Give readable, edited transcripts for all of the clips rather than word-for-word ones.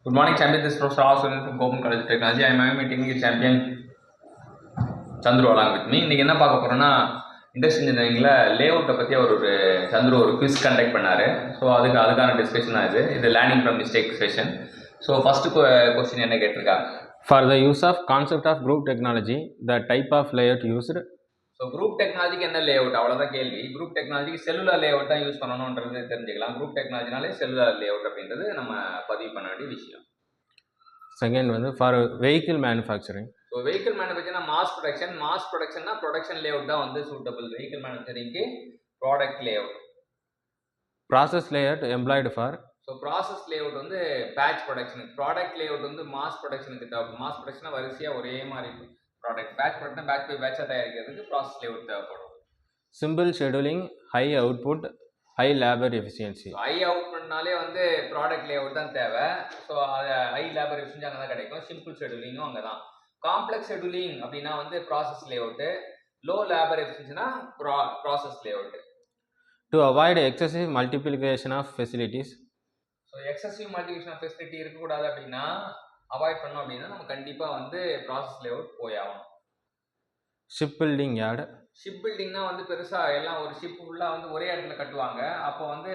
Good morning, champion. This is Professor Austin from Gopen College of Technology. I am meeting the champion Chandru along with me. இன்னைக்கு என்ன பார்க்க போறோம்னா industrial இன்ஜினியரிங்ல லேஅவுட்டை பற்றி அவர் ஒரு சந்துரு ஒரு quiz conduct பண்ணாரு. ஸோ அதுக்கான டிஸ்கஷன் தான் இது learning from mistake session. So first question என்ன கேட்டிருக்காங்க? For the use of concept of group technology, the type of layout used. So group டெக்னாலஜிக்கு என்ன லேஅவுட், அவ்வளோதான் கேள்வி. குரூப் டெக்னாலஜிக்கு செல்லுலர் லேஅவுட் தான் யூஸ் பண்ணணுன்றது தெரிஞ்சுக்கலாம். குரூப் டெக்னாலஜினாலே செல்லுலர் லேஅவுட் அப்படின்றது நம்ம பதிவு பண்ண வேண்டிய விஷயம். செகண்ட் வந்து for vehicle manufacturing. So vehicle மேனுஃபேக்சர்னா மாஸ் ப்ரொடக்ஷன்னா ப்ரொடக்ஷன் லேஅவுட் தான் வந்து சூட்டபிள். வெஹிக்கிள் மேனுஃபேக்சரிங்க்கு product layout. Process layout employed for. So process layout வந்து பேட்ச் ப்ரொடக்ஷனுக்கு. ப்ராடக்ட் லேஅவுட் வந்து மாஸ் ப்ரொடக்ஷனுக்கு தேவைப்படும். மாஸ் ப்ரொடக்ஷனாக வரிசையாக ஒரே மாதிரி இருக்கும் product. Batch production batch by பேட்சாக தயாரிக்கிறதுக்கு ப்ராசஸ் லேஅவுட் தேவைப்படும். Simple scheduling, high output, high labour efficiency. High அவுட்புட்னாலே வந்து ப்ராடக்ட் லேஅவுட் தான் தேவை. ஸோ அது ஹை லேபர் எஃபிஷியன்சி அங்கே தான் கிடைக்கும். சிம்பிள் ஷெடியூலிங்கும் அங்கே தான். காம்ப்ளெக்ஸ் ஷெடியூலிங் அப்படின்னா வந்து ப்ராசஸ் லேஅவுட்டு. லோ லேபர் எஃபிஷியன்சினா process layout. To avoid excessive multiplication of facilities. So excessive multiplication of facility இருக்கக்கூடாது அப்படின்னா அவாய்ட் பண்ணோம் அப்படின்னா நம்ம கண்டிப்பாக வந்து ப்ராசஸ் லேஅவுட் போய் ஆகணும். Ship building yard. ஷிப் பில்டிங்னா வந்து பெருசாக எல்லாம் ஒரு ஷிப் ஃபுல்லாக வந்து ஒரே இடத்துல கட்டுவாங்க. அப்போ வந்து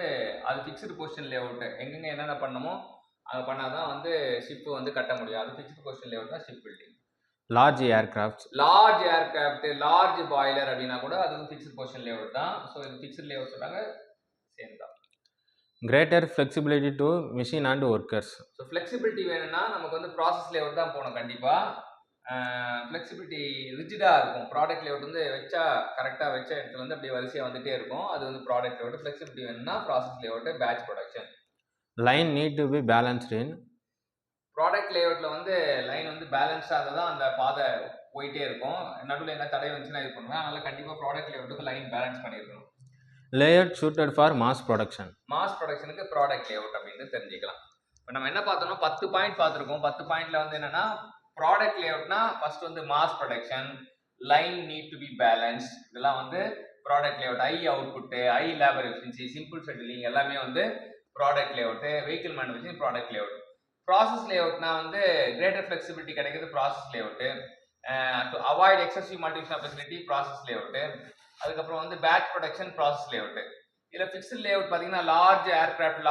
அது ஃபிக்ஸ்டு பொசிஷன் லேஅவுட்டு. எங்கெங்கே என்னென்ன பண்ணணுமோ அதை பண்ணால் தான் வந்து ஷிப்பு வந்து கட்ட முடியும். அது ஃபிக்ஸ்டு பொசிஷன் லேஅவுட் தான் ship building. Large aircraft. Large boiler அப்படின்னா கூட அது வந்து ஃபிக்ஸ்டு பொசிஷன் லேஅவுட் தான். ஸோ இது ஃபிக்ஸ்டு லேஅவுட் சொல்கிறாங்க, சேம் தான். Greater flexibility to machine and workers. So flexibility வேணும்னா நமக்கு வந்து ப்ராசஸ் லேஅவுட் தான் போகணும் கண்டிப்பாக. ஃப்ளெக்சிபிலிட்டி ரிஜிடாக இருக்கும். ப்ராடக்ட் லேஅவுட் வந்து வச்சா கரெக்டாக வச்ச இடத்துல வந்து அப்படியே வரிசையாக வந்துகிட்டே இருக்கும். அது வந்து ப்ராடக்ட் லேஅவுட். ஃப்ளெக்சிபிலிட்டி வேணும்னா process layout, batch production. Line need to be balanced in. Product லேஅவுட்டில் வந்து லைன் வந்து பேலன்ஸாக தான் அந்த பாதை போயிட்டே இருக்கும். நடுவில் என்ன தடை வந்துச்சுன்னா இது பண்ணுவேன். அதனால் கண்டிப்பாக ப்ராடக்ட் லேஅவுட்டுக்கு லைன் பேலன்ஸ் பண்ணியிருக்கணும். Layout suited for mass production. Mass ப்ரொடக்ஷனுக்கு ப்ராடக்ட் லேஅவுட் அப்படின்னு தெரிஞ்சுக்கலாம். இப்போ நம்ம என்ன பார்த்தோம்னா 10 பாயிண்ட் பார்த்துருக்கோம். 10 பாயிண்ட்ல வந்து என்னன்னா ப்ராடக்ட் லேஅவுட்னா ஃபர்ஸ்ட் வந்து mass production, line need to be balance, இதெல்லாம் வந்து product layout. High output, high labour efficiency, simple scheduling எல்லாமே வந்து product layout. Vehicle manufacturing product layout. Process லேஅவுட்னா வந்து கிரேட்டர் ஃப்ளெக்சிபிலிட்டி கிடைக்கிறது process layout. To avoid excessive multiplication facility process layout. அதுக்கப்புறம் வந்து batch production process layout. இதில் fixed layout பார்த்தீங்கன்னா large aircraft,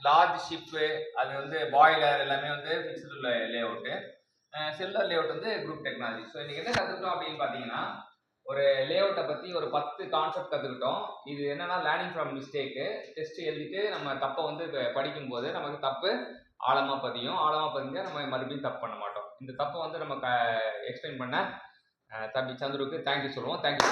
large ship, அது வந்து பாய்லர் எல்லாமே வந்து ஃபிக்ஸ்டு லேஅவுட்டு. செல்லுலர் லேஅவுட் வந்து குரூப் டெக்னாலஜி. ஸோ இன்றைக்கி என்ன கற்றுக்கிட்டோம் அப்படின்னு பார்த்தீங்கன்னா ஒரு லேஅவுட்டை பற்றி ஒரு 10 கான்செப்ட் கற்றுக்கிட்டோம். இது என்னன்னா லேர்னிங் ஃப்ரம் மிஸ்டேக்கு. டெஸ்ட் எழுதிட்டு நம்ம தப்பை வந்து படிக்கும்போது நமக்கு தப்பு ஆழமாக பதிஞ்சால் நம்ம மறுபடியும் தப்பு பண்ண மாட்டோம். இந்த தப்பை வந்து நம்ம எக்ஸ்பிளைன் பண்ண தம்பி சந்துருக்கு தேங்க்யூ சொல்லுவோம். தேங்க்யூ.